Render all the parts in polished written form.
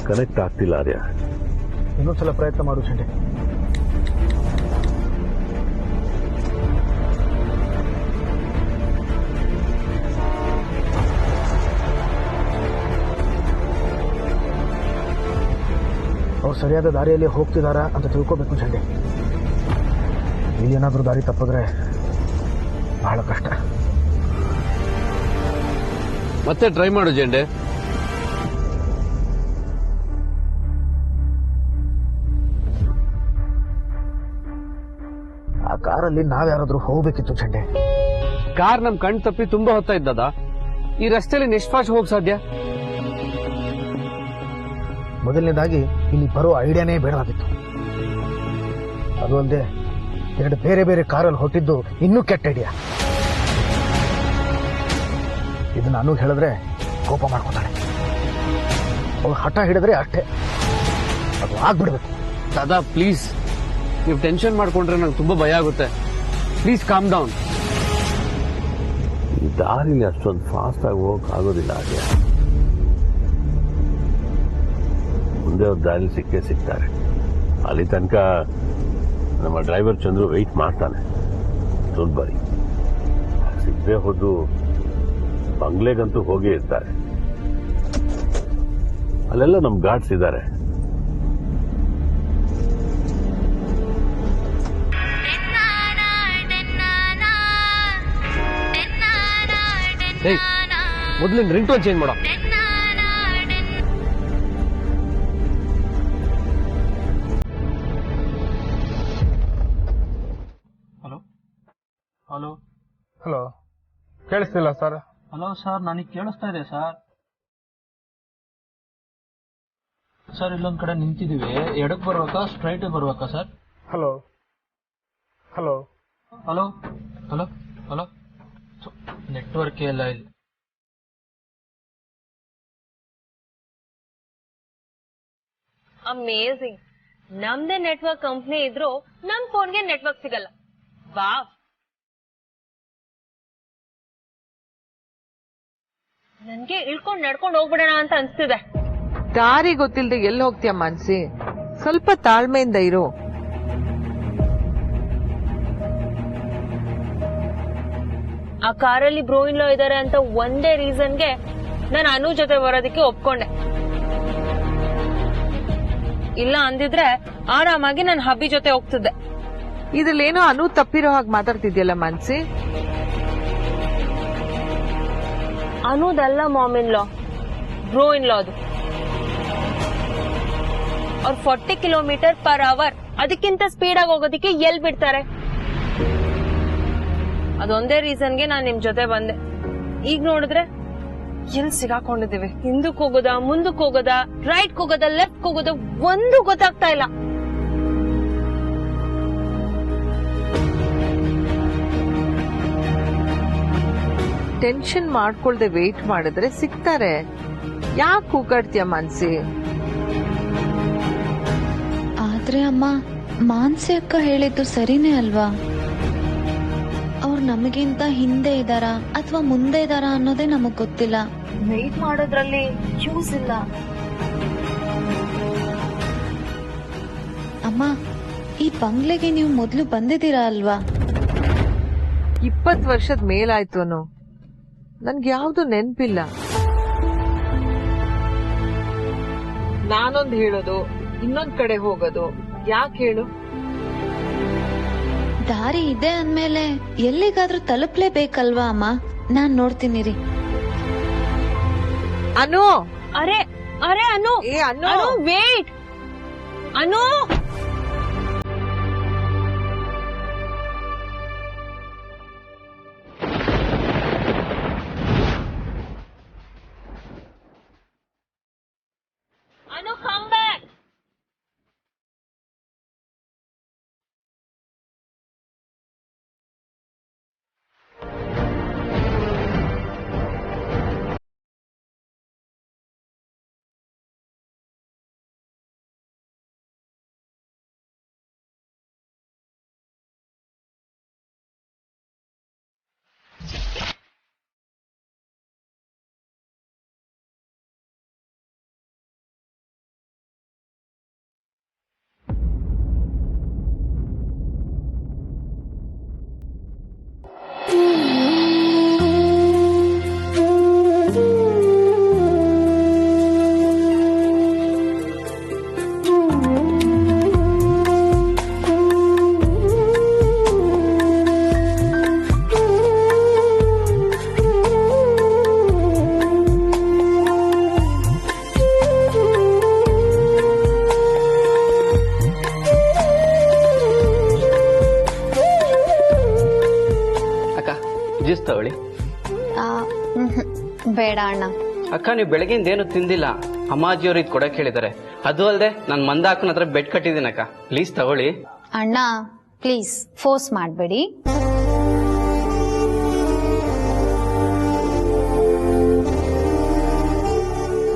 Connect ಆಗ್ತಿಲ್ಲ ಆರ್ಯ. ಇನ್ನೊಂದ್ಸಲ ಪ್ರಯತ್ನ ಮಾಡು ಚಂಡೆ. ಅವ್ರು ಸರಿಯಾದ ದಾರಿಯಲ್ಲಿ ಹೋಗ್ತಿದಾರಾ ಅಂತ ತಿಳ್ಕೋಬೇಕು ಚಂಡೆ. ಇಲ್ಲೇನಾದ್ರೂ ದಾರಿ ತಪ್ಪಿದ್ರೆ ಬಹಳ ಕಷ್ಟ. ಮತ್ತೆ ಟ್ರೈ ಮಾಡು ಜೆಂಡೆ. ಆ ಕಾರಲ್ಲಿ ನಾವ್ಯಾರಾದ್ರೂ ಹೋಗ್ಬೇಕಿತ್ತು ಚಂಡೆ. ಕಾರ್ ನಮ್ ಕಣ್ ತಪ್ಪಿ ತುಂಬಾ ಹೊತ್ತ ಇದ್ದದ. ಈ ರಸ್ತೆಯಲ್ಲಿ ನಿಷ್ಫಾಸ್ಟ್ ಹೋಗ್ ಸಾಧ್ಯ? ಮೊದಲನೇದಾಗಿ ಇಲ್ಲಿ ಬರೋ ಐಡಿಯಾನೇ ಬೇಡವಾಗಿತ್ತು. ಅದು ಅಲ್ಲದೆ ಎರಡು ಬೇರೆ ಬೇರೆ ಕಾರಲ್ಲಿ ಹೊಟ್ಟಿದ್ದು ಇನ್ನೂ ಕೆಟ್ಟ ಐಡಿಯಾ. ಇದು ನಾನು ಹೇಳಿದ್ರೆ ಕೋಪ ಮಾಡ್ಕೊತಾಳೆ. ಅವಳು ಹಠ ಹಿಡಿದ್ರೆ ಅಷ್ಟೇ, ಅದು ಆಗ್ಬಿಡ್ಬೇಕು. ದಾದಾ ಪ್ಲೀಸ್, ನೀವು ಟೆನ್ಷನ್ ಮಾಡ್ಕೊಂಡ್ರೆ ನಂಗೆ ತುಂಬಾ ಭಯ ಆಗುತ್ತೆ. Please calm down. ಈ ದಾರಿಲಿ ಅಷ್ಟೊಂದು ಫಾಸ್ಟ್ ಆಗಿ ಹೋಗಕ್ ಆಗೋದಿಲ್ಲ ಆರ್ಯ. ಮುಂದೆ ಅವ್ರ ದಾರಿ ಸಿಕ್ಕೇ ಸಿಗ್ತಾರೆ. ಅಲ್ಲಿ ತನಕ ನಮ್ಮ ಡ್ರೈವರ್ ಚಂದ್ರು ವೆಯ್ಟ್ ಮಾಡ್ತಾನೆ. ಸ್ವಲ್ಪ ಬಾರಿ ಸಿಗದೆ ಹೋದು ಬಂಗ್ಲೆಗಂತೂ ಹೋಗೇ ಇರ್ತಾರೆ. ಅಲ್ಲೆಲ್ಲ ನಮ್ ಗಾರ್ಡ್ಸ್ ಇದ್ದಾರೆ. ಮೊದ್ಲಿನ ರಿಂಗ್ ಟೋನ್ ಚೇಂಜ್ ಮಾಡೋ. ಹಲೋ ಹಲೋ ಹಲೋ, ಕೇಳಿಸ್ತಿಲ್ಲ ಸರ್. ಹಲೋ ಸರ್, ನನಗೆ ಕೇಳಿಸ್ತಾ ಇದೆ ಸರ್. ಸರ್ ಇಲ್ಲೊಂದ್ ಕಡೆ ನಿಂತಿದೀವಿ, ಎಡಕ್ ಬರ್ಬೇಕಾ ಸ್ಟ್ರೈಟ್ ಬರ್ಬೇಕಾ sir? Hello hello hello hello hello, network ಎಲ್ಲ ಇಲ್ಲಿ. ಅಮೇಜಿಂಗ್. ನಮ್ದೇ ನೆಟ್ವರ್ಕ್ ಕಂಪ್ನಿ ಇದ್ರು ನಮ್ ಫೋನ್ಗೆ ನೆಟ್ವರ್ಕ್ ಸಿಗಲ್ಲ. ವಾವ್. ನನ್ಗೆ ಇಳ್ಕೊಂಡ್ ನಡ್ಕೊಂಡ್ ಹೋಗ್ಬಿಡೋಣ ಅಂತ ಅನ್ಸ್ತಿದೆ. ದಾರಿ ಗೊತ್ತಿಲ್ದೆ ಎಲ್ಲಿ ಹೋಗ್ತೀಯ ಮಾನ್ಸಿ? ಸ್ವಲ್ಪ ತಾಳ್ಮೆಯಿಂದ ಇರು. ಆ ಕಾರಲ್ಲಿ ಬ್ರೋ ಇನ್ ಲಾ ಇದಾರೆ ಅಂತ ಒಂದೇ ರೀಸನ್ಗೆ ನಾನು ಅನು ಜೊತೆ ಬರೋದಕ್ಕೆ ಒಪ್ಕೊಂಡೆ. ಇಲ್ಲ ಅಂದಿದ್ರೆ ಆರಾಮಾಗಿ ನಾನು ಹಬ್ಬಿ ಜೊತೆ ಹೋಗ್ತಿದ್ದೆ. ಇದ್ರಲ್ಲೇನೋ ಅನು ತಪ್ಪಿರೋ ಹಾಗೆ ಮಾತಾಡ್ತಿದ್ಯಲ್ಲ ಮಾನ್ಸಿ. ಅನ್ನೋದಲ್ಲ ಮಾಮ್ ಇನ್ ಲಾ, ಬ್ರೋ ಇನ್ ಲಾ. ಅದು ಅವ್ರು 40 km/h ಅದಕ್ಕಿಂತ ಸ್ಪೀಡ್ ಆಗಿ ಹೋಗೋದಿಕ್ಕೆ ಎಲ್ ಬಿಡ್ತಾರೆ? ಅದೊಂದೇ ರೀಸನ್ಗೆ ನಾನ್ ನಿಮ್ ಜೊತೆ ಬಂದೆ. ಈಗ ನೋಡಿದ್ರೆ ಎಲ್ ಸಿಗಾಕೊಂಡಿದ್ದೀವಿ. ಹಿಂದಕ್ ಹೋಗೋದ, ಮುಂದಕ್ ಹೋಗೋದ, ರೈಟ್ ಹೋಗೋದ, ಲೆಫ್ಟ್ ಹೋಗೋದ, ಒಂದು ಗೊತ್ತಾಗ್ತಾ ಇಲ್ಲ. ಟೆನ್ಷನ್ ಮಾಡ್ಕೊಳ್ದೆ ವೇಟ್ ಮಾಡಿದ್ರೆ ಸಿಗ್ತಾರೆ. ಯಾಕೆ ಕೂಗಾಡ್ತೀಯ ಮಾನ್ಸಿ? ಆದ್ರೆ ಅಮ್ಮ, ಮಾನ್ಸಿ ಅಕ್ಕ ಹೇಳಿದ್ದು ಸರಿನೇ ಅಲ್ವಾ? ಅವ್ರು ನಮಗಿಂತ ಹಿಂದೆ ಇದಾರಾ ಅಥವಾ ಮುಂದೆ ಇದಾರಾ ಅನ್ನೋದೇ ನಮಗ್ ಗೊತ್ತಿಲ್ಲ. ವೇಟ್ ಮಾಡೋದ್ರಲ್ಲಿ ಯೂಸ್ ಇಲ್ಲ. ಅಮ್ಮ, ಈ ಬಂಗ್ಲೆಗೆ ನೀವು ಮೊದ್ಲು ಬಂದಿದ್ದೀರಾ ಅಲ್ವಾ? 20 ವರ್ಷದ ಮೇಲಾಯ್ತು ಅನು. ನನ್ಗೆ ಯಾವ್ದು ನೆನ್ಪಿಲ್ಲ. ನಾನೊಂದ್ ಹೇಳೋದು, ಇನ್ನೊಂದ್ ಕಡೆ ಹೋಗೋದು ಯಾಕೆ ಹೇಳು? ದಾರಿ ಇದೆ ಅಂದ್ಮೇಲೆ ಎಲ್ಲಿಗಾದ್ರೂ ತಲುಪ್ಲೇಬೇಕಲ್ವಾ ಅಮ್ಮ? ನಾನ್ ನೋಡ್ತೀನಿ ರೀ. ಅನು, ಅರೆ ಅರೆ ಅನು, ಅನು ವೇಟ್. ಅನು ಬೇಡ ಅಣ್ಣ. ಅಕ್ಕ ನೀವು ಬೆಳಗಿಂದ ಏನು ತಿಂದಿಲ್ಲ. ಅಮ್ಮಾಜಿಯವ್ರು ಇದು ಕೊಡಕ್ ಹೇಳಿದ್ದಾರೆ. ಅದು ಅಲ್ಲದೆ ನಾನು ಮಂದಾಕನ ಹತ್ರ ಬೆಡ್ ಕಟ್ಟಿದ್ದೀನಿ ಅಕ್ಕ, ಪ್ಲೀಸ್ ತಗೊಳ್ಳಿ. ಅಣ್ಣ ಪ್ಲೀಸ್ ಫೋರ್ಸ್ ಮಾಡಬೇಡಿ.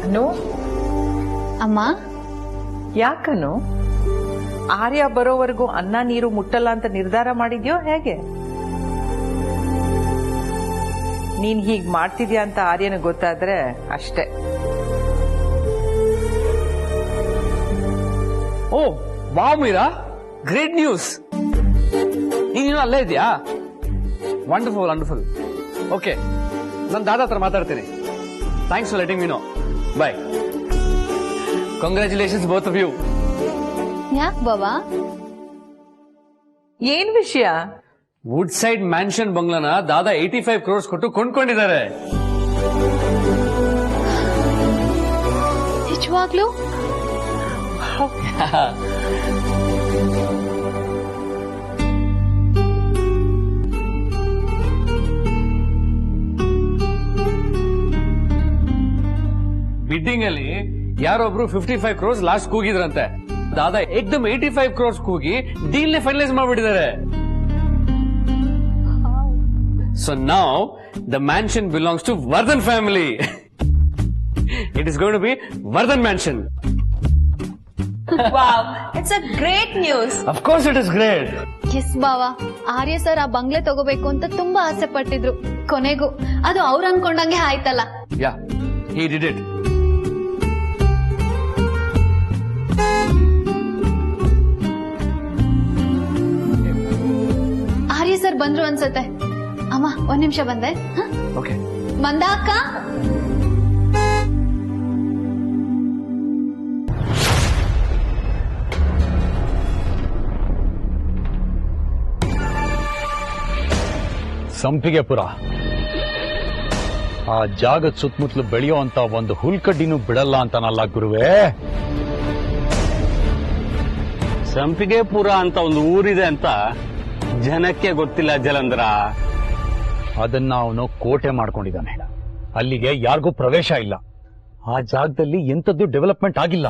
ಅನು, ಅಮ್ಮ ಯಾಕನು ಆರ್ಯ ಬರೋವರೆಗೂ ಅನ್ನ ನೀರು ಮುಟ್ಟಲ್ಲ ಅಂತ ನಿರ್ಧಾರ ಮಾಡಿದ್ಯೋ ಹೇಗೆ? ನೀನ್ ಹೀಗ್ ಮಾಡ್ತಿದ್ಯಾ ಅಂತ ಆರ್ಯನ ಗೊತ್ತಾದ್ರೆ ಅಷ್ಟೇ. ಓ ವಾ ಮೀರಾ, ಗ್ರೇಟ್ ನ್ಯೂಸ್. ನೀನು ಅಲ್ಲೇ ಇದೆಯಾ? Wonderful wonderful. ಓಕೆ, ನಾನು ದಾದಾ ಹತ್ರ ಮಾತಾಡ್ತೀನಿ. Thanks for letting me know. Bye. Congratulations both of you. ಯಾಕೆ ಬಾಬಾ? ಏನ್ ವಿಷಯ? ವುಡ್ ಸೈಡ್ ಮ್ಯಾನ್ಷನ್ ಬಂಗ್ಲಾನ ದಾದಾ 85 crores ಕೊಟ್ಟು ಕೊಂಡ್ಕೊಂಡಿದ್ದಾರೆ. ನಿಜವಾಗ್ಲೂ? ಬಿಡ್ಡಿಂಗ್ ಅಲ್ಲಿ ಯಾರೊಬ್ರು 55 crores ಲಾಸ್ಟ್ ಕೂಗಿದ್ರಂತೆ. ದಾದಾ ಏಕ್ದಮ್ 85 crores ಕೂಗಿ ಡೀಲ್ ನೇ ಫೈನಲೈಸ್ ಮಾಡ್ಬಿಟ್ಟಿದ್ದಾರೆ. So now the mansion belongs to Vardhan family. It is going to be Vardhan Mansion. It's a great news. Of course it is great. Yes Bawa, Arya sir ಆ ಬಂಗ್ಲೆ ತಗೋಬೇಕು ಅಂತ ತುಂಬಾ ಆಸೆ ಪಟ್ಟಿದ್ರು. ಕೊನೆಗೂ ಅದು ಅವ್ರು ಅನ್ಕೊಂಡಂಗೆ ಆಯ್ತಲ್ಲ. Yeah, he did it. Arya sir ಬಂದ್ರು ಅನ್ಸತ್ತೆ. ಅಮ್ಮ ಒಂದ್ ನಿಮಿಷ ಬಂದೆ. ಓಕೆ, ಬಂದ ಅಕ್ಕ. ಸಂಪಿಗೆಪುರ, ಆ ಜಾಗದ ಸುತ್ತಮುತ್ತಲು ಬೆಳೆಯೋ ಅಂತ ಒಂದು ಹುಲ್ಕಡ್ಡಿನೂ ಬಿಡಲ್ಲ ಅಂತಾನಲ್ಲ ಗುರುವೇ. ಸಂಪಿಗೆಪುರ ಅಂತ ಒಂದು ಊರಿದೆ ಅಂತ ಜನಕ್ಕೆ ಗೊತ್ತಿಲ್ಲ ಜಲಂಧರ. ಅದನ್ನ ಅವನು ಕೋಟೆ ಮಾಡ್ಕೊಂಡಿದ್ದಾನೆ. ಅಲ್ಲಿಗೆ ಯಾರಿಗೂ ಪ್ರವೇಶ ಇಲ್ಲ. ಆ ಜಾಗದಲ್ಲಿ ಎಂಥದ್ದು ಡೆವಲಪ್ಮೆಂಟ್ ಆಗಿಲ್ಲ.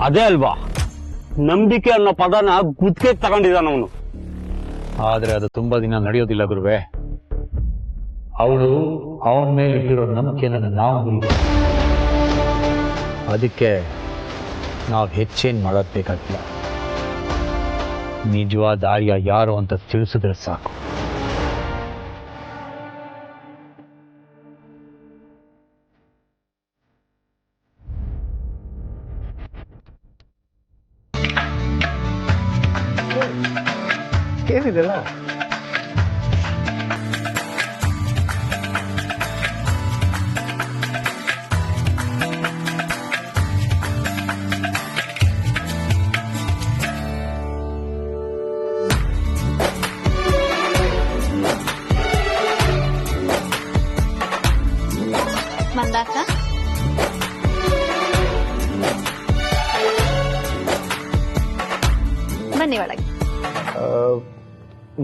ಅದೇ ಅಲ್ವಾ ನಂಬಿಕೆ ಅನ್ನೋ ಪದನ ಗುತ್ತಿಗೆ ತಗೊಂಡಿದ್ದಾನ ಅವನು. ಆದ್ರೆ ಅದು ತುಂಬಾ ದಿನ ನಡೆಯೋದಿಲ್ಲ ಗುರುವೇ. ಅವಳು ಅವನ ಮೇಲೆ ಇಟ್ಟಿರೋ ನಂಬಿಕೆನ ನಾವು ಮುರಿದ. ಅದಕ್ಕೆ ನಾವು ಹೆಚ್ಚೇನ್ ಮಾಡೋದ್ ಬೇಕಾಗಿಲ್ಲ. ನಿಜವಾದ ಆರ್ಯ ಯಾರು ಅಂತ ತಿಳಿಸಿದ್ರೆ ಸಾಕು. ಏನಿದೆಲ್ಲ?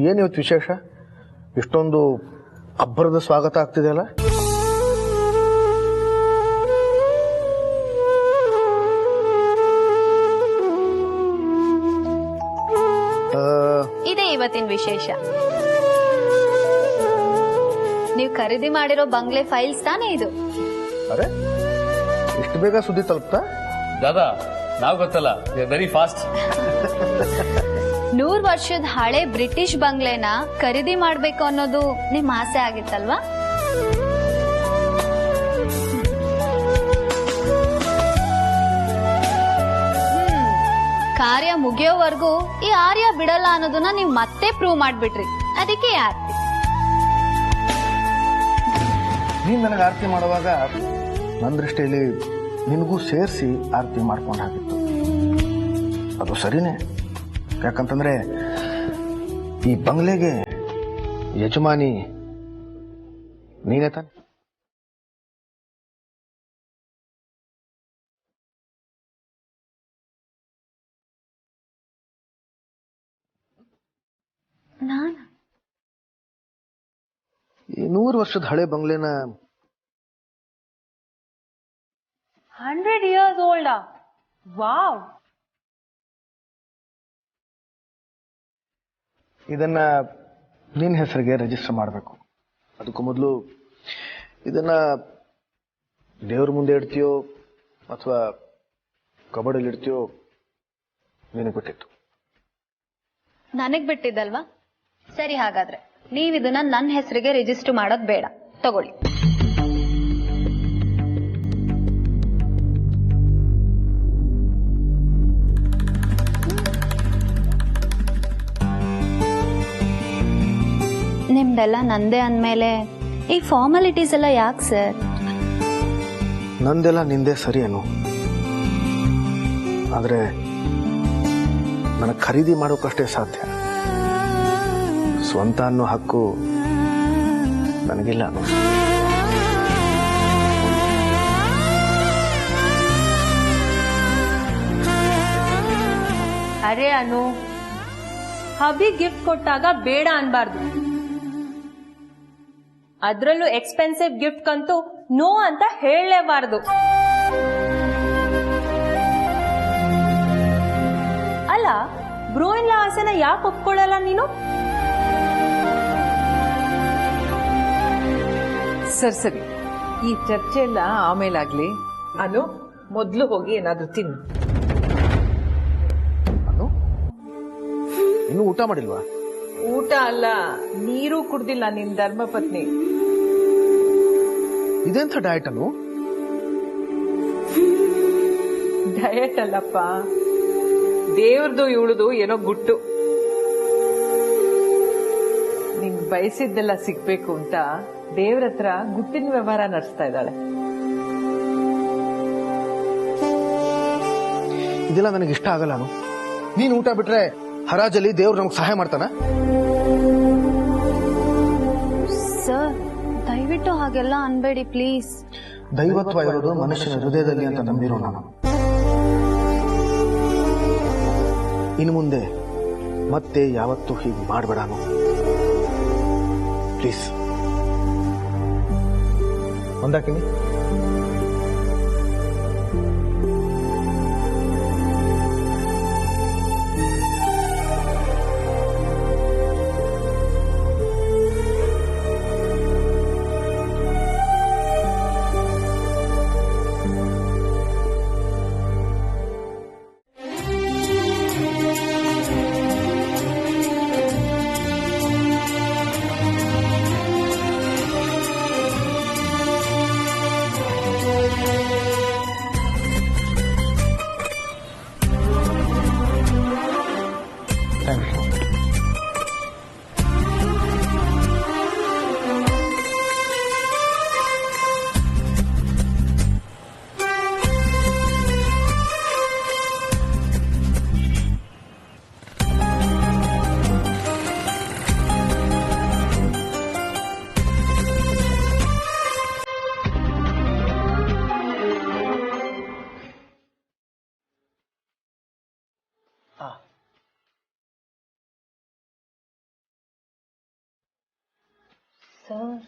ಏನಿವತ್ತು ವಿಶೇಷ? ಇಷ್ಟೊಂದು ಅಬ್ಬರದ ಸ್ವಾಗತ ಆಗ್ತಿದೆಯಲ್ಲ? ಇದೇ ಇವತ್ತಿನ ವಿಶೇಷ. ನೀವು ಖರೀದಿ ಮಾಡಿರೋ ಬಂಗ್ಲೆ ಫೈಲ್ಸ್ ತಾನೇ ಇದು? ಅರೆ, ಇಷ್ಟು ಬೇಗ ಸುದ್ದಿ ತಲುಪ್ತಾ? ದಾದಾ, ನಾವು ಗೊತ್ತಲ್ಲ, ವೆರಿ ಫಾಸ್ಟ್. 100 ವರ್ಷದ ಹಳೆ ಬ್ರಿಟಿಷ್ ಬಂಗ್ಲೆನ ಖರೀದಿ ಮಾಡ್ಬೇಕು ಅನ್ನೋದು ನಿಮ್ ಆಸೆ ಆಗಿತ್ತಲ್ವಾ? ಕಾರ್ಯ ಮುಗಿಯೋವರೆಗೂ ಈ ಆರ್ಯ ಬಿಡಲ್ಲ ಅನ್ನೋದನ್ನ ನೀವು ಮತ್ತೆ ಪ್ರೂವ್ ಮಾಡ್ಬಿಟ್ರಿ. ಅದಕ್ಕೆ ಆರ್ತಿ. ನೀನ್ ನನಗೆ ಆರತಿ ಮಾಡುವಾಗ ನನ್ನ ದೃಷ್ಟಿಯಲ್ಲಿ ನಿನಗೂ ಸೇರಿಸಿ ಆರತಿ ಮಾಡ್ಕೊಂಡಾಗಿತ್ತು. ಅದು ಸರಿನೇ. ಯಾಕಂತಂದ್ರೆ ಈ ಬಂಗ್ಲೆಗೆ ಯಜಮಾನಿ ನೀನೇ ತಾನೆ. ಈ 100 ವರ್ಷದ ಹಳೆ ಬಂಗ್ಲೆನ 100 years old. ವಾವ್. ಇದನ್ನ ನಿನ್ನ ಹೆಸರಿಗೆ ರಿಜಿಸ್ಟರ್ ಮಾಡಬೇಕು. ಅದಕ್ಕೂ ಮೊದಲು ಇದನ್ನ ದೇವ್ರ ಮುಂದೆ ಇಡ್ತೀಯೋ ಅಥವಾ ಕಬಡಲ್ಲಿ ಇಡ್ತೀಯೋ ನಿನಗೆ ಬಿಟ್ಟಿತ್ತು. ನನಗ್ ಬಿಟ್ಟಿದ್ದಲ್ವಾ? ಸರಿ, ಹಾಗಾದ್ರೆ ನೀವಿದನ್ನ ನನ್ನ ಹೆಸರಿಗೆ ರಿಜಿಸ್ಟರ್ ಮಾಡೋದ್ ಬೇಡ. ತಗೊಳ್ಳಿ. ನಿಮ್ದೆಲ್ಲ ನಂದೇ ಅಂದ್ಮೇಲೆ ಈ ಫಾರ್ಮಾಲಿಟೀಸ್ ಎಲ್ಲ ಯಾಕೆ ಸರ್? ನಂದೆಲ್ಲ ನಿಂದೆ ಸರಿ ಅನ್ನು, ಆದ್ರೆ ನನಗೆ ಖರೀದಿ ಮಾಡೋಕಷ್ಟೇ ಸಾಧ್ಯ. ಸ್ವಂತ ಅನ್ನೋ ಹಕ್ಕು ನನಗಿಲ್ಲ. ಅರೆ ಅನು, ಹಬಿ ಗಿಫ್ಟ್ ಕೊಟ್ಟಾಗ ಬೇಡ ಅನ್ಬಾರ್ದು. ಅದ್ರಲ್ಲೂ ಎಕ್ಸ್ಪೆನ್ಸಿವ್ ಗಿಫ್ಟ್ ಕಂತೂ ನೋ ಅಂತ ಹೇಳಲೇಬಾರ್ದು. ಅಲ್ಲ, ಬ್ರೋ ಇನ್ ಲಾ ಆಸೆನ ಯಾಕೆ ಒಪ್ಕೊಳ್ಳಲ್ಲ ನೀನು? ಸರಿ, ಈ ಚರ್ಚೆ ಎಲ್ಲ ಆಮೇಲಾಗ್ಲಿ. ಅನು, ಮೊದ್ಲು ಹೋಗಿ ಏನಾದ್ರೂ ತಿನ್ನು. ಅನು, ಇನ್ನೂ ಊಟ ಮಾಡಿಲ್ವಾ? ಊಟ ಅಲ್ಲ, ನೀರು ಕುಡ್ದಿಲ್ಲ ನಿನ್ ಧರ್ಮಪತ್ನಿ. ಇದೆಂಥ ಡಯಟ್ ಅನ್ನು? ಡಯಟ್ ಅಲ್ಲಪ್ಪ, ದೇವ್ರದು ಇವಳದು ಏನೋ ಗುಟ್ಟು. ನಿನ್ ಬಯಸಿದ್ದೆಲ್ಲ ಸಿಗ್ಬೇಕು ಅಂತ ದೇವ್ರ ಹತ್ರ ಗುಟ್ಟಿನ ವ್ಯವಹಾರ ನಡೆಸ್ತಾ ಇದ್ದಾಳೆ. ಇದೆಲ್ಲ ನನಗೆ ಇಷ್ಟ ಆಗಲ್ಲ. ನೀನು ಊಟ ಬಿಟ್ರೆ ಹರಾಜಲ್ಲಿ ದೇವ್ರು ನಮ್ಗೆ ಸಹಾಯ ಮಾಡ್ತಾನ? ಸರ್, ದಯವಿಟ್ಟು ಹಾಗೆಲ್ಲ ಅನ್ಬೇಡಿ ಪ್ಲೀಸ್. ದೈವತ್ವ ಇರೋದು ಮನುಷ್ಯನ ಹೃದಯದಲ್ಲಿ ಅಂತ ನಂಬಿರೋ ನಾನು. ಇನ್ನು ಮುಂದೆ ಮತ್ತೆ ಯಾವತ್ತೂ ಹೀಗೆ ಮಾಡಬೇಡಾನು, ಪ್ಲೀಸ್. ಒಂದಾಕಿನಿ. ಸರ್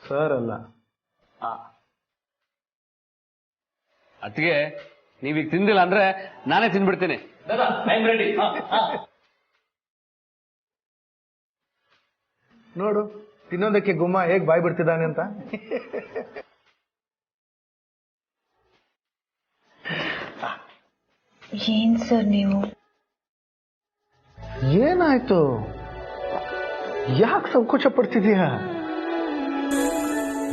ಸರ್ ಅಲ್ಲ ಅದಕ್ಕೆ ನೀವೀಗ ತಿಂದಿಲ್ಲ ಅಂದ್ರೆ ನಾನೇ ತಿನ್ಬಿಡ್ತೀನಿ. ನೋಡು ತಿನ್ನೋದಕ್ಕೆ ಗುಮ್ಮ ಹೇಗ್ ಬಾಯ್ ಬಿಡ್ತಿದ್ದಾನೆ ಅಂತ. ಏನ್ ಸರ್ ನೀವು? ಏನಾಯ್ತು? ಯಾಕೆ ಸಂಕೋಚ ಪಡ್ತಿದೀಯ?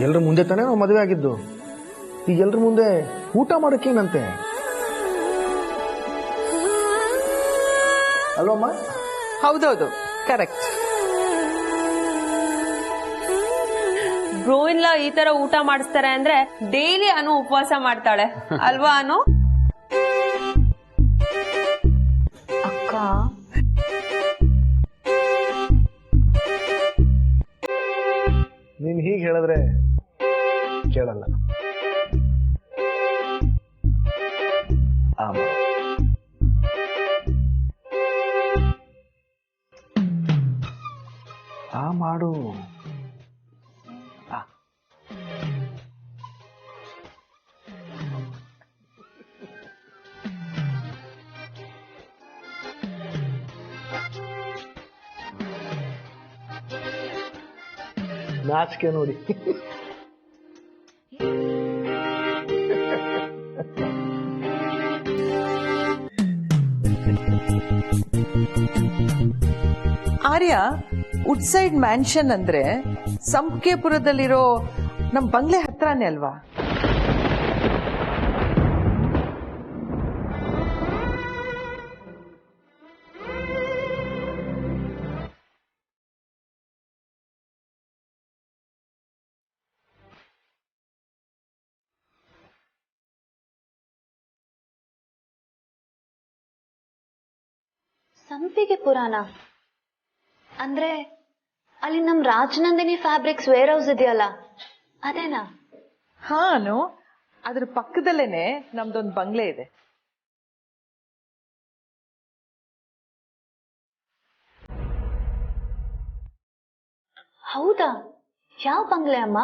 ಎಲ್ರ ಮುಂದೆ ತಾನೇ ನಾವು ಮದುವೆ ಆಗಿದ್ದು. ಈಗ ಎಲ್ರ ಮುಂದೆ ಊಟ ಮಾಡೋಕ್ಕೇನಂತೆ ಅಲ್ವಮ್ಮ? ಹೌದೌದು, ಕರೆಕ್ಟ್. ಬ್ರೋ ಇಲ್ಲ ಈ ತರ ಊಟ ಮಾಡಿಸ್ತಾರೆ ಅಂದ್ರೆ ಡೈಲಿ ಅನು ಉಪವಾಸ ಮಾಡ್ತಾಳೆ ಅಲ್ವಾ ಅನು? ಅಕ್ಕ ನೀನ್ ಹೀಗೆ ಹೇಳಿದ್ರೆ ಕೇಳಲ್ಲ. ಮಾಡು. ನಾಚಿಕೆ ನೋಡಿ. ಆರ್ಯ, ವುಡ್ಸೈಡ್ ಮ್ಯಾನ್ಷನ್ ಅಂದ್ರೆ ಸಂಪ್ಕೆಪುರದಲ್ಲಿರೋ ನಮ್ ಬಂಗ್ಲೆ ಹತ್ರನೇ ಅಲ್ವಾ? ಸಂಪಿಗೆ ಪುರಾಣ ಅಂದ್ರೆ ಅಲ್ಲಿ ನಮ್ ರಾಜನಂದಿನಿ ಫ್ಯಾಬ್ರಿಕ್ಸ್ ವೇರ್ ಹೌಸ್ ಇದೆಯಲ್ಲ ಅದೇನಾ? ಹಾನು, ಅದ್ರ ಪಕ್ಕದಲ್ಲೇನೆ ನಮ್ದೊಂದು ಬಂಗ್ಲೆ ಇದೆ. ಹೌದಾ? ಯಾವ ಬಂಗ್ಲೆ ಅಮ್ಮ?